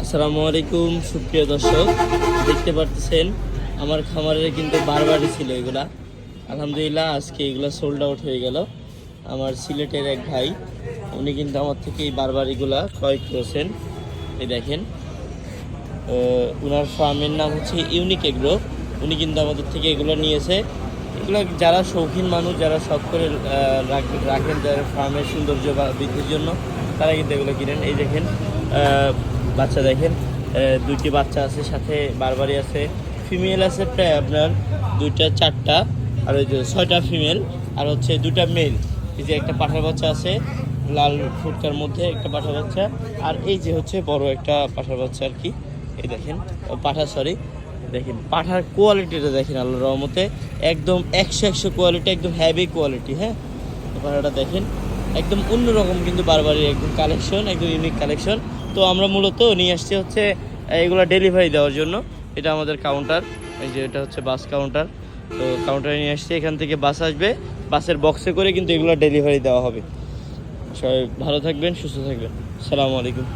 আসসালামু আলাইকুম সুপ্রিয় দর্শক, দেখতে পাচ্ছেন আমার খামারে কিন্তু বারবারই ছিল এগুলা। আলহামদুলিল্লাহ আজকে এগুলা সোল্ড আউট হয়ে গেল। আমার সিলেটের এক ভাই, উনি কিন্তু আমার থেকে এই বারবারিগুলা ক্রয় করেছেন। এই দেখেন, ওনার ফার্মের নাম হচ্ছে ইউনিক এগ্রো। উনি কিন্তু আমাদের থেকে এগুলো নিয়েছে। এগুলো যারা শৌখিন মানুষ, যারা শখ করে রাখেন যারা ফার্মের সৌন্দর্য বা বৃদ্ধির জন্য, তারা কিন্তু এগুলো কিনেন। এই দেখেন বাচ্চা দেখেন, দুইটি বাচ্চা আছে, সাথে বারবারি আছে, ফিমেল আছে প্রায় আপনার 2টা 4টা, আর ওই যে 6টা ফিমেল, আর হচ্ছে 2টা মেল। এই যে একটা পাঠার বাচ্চা আছে লাল ফুটকার মধ্যে, একটা পাঠার বাচ্চা, আর এই যে হচ্ছে বড় একটা পাঠার বাচ্চা আর কি। এই দেখেন পাঠা, সরি, দেখেন পাঠার কোয়ালিটিটা দেখেন আল্লাহর রহমতে একদম 100 কোয়ালিটি, একদম হ্যাভি কোয়ালিটি। হ্যাঁ, পাঠাটা দেখেন একদম অন্যরকম, কিন্তু বারবারই একদম কালেকশন, একদম ইউনিক কালেকশন। তো আমরা মূলত নিয়ে আসছি হচ্ছে এগুলো ডেলিভারি দেওয়ার জন্য। এটা আমাদের কাউন্টার, এই যে এটা হচ্ছে বাস কাউন্টার। তো কাউন্টারে নিয়ে আসছি, এখান থেকে বাস আসবে, বাসের বক্সে করে কিন্তু এগুলো ডেলিভারি দেওয়া হবে। সবাই ভালো থাকবেন, সুস্থ থাকবেন। আসসালামু আলাইকুম।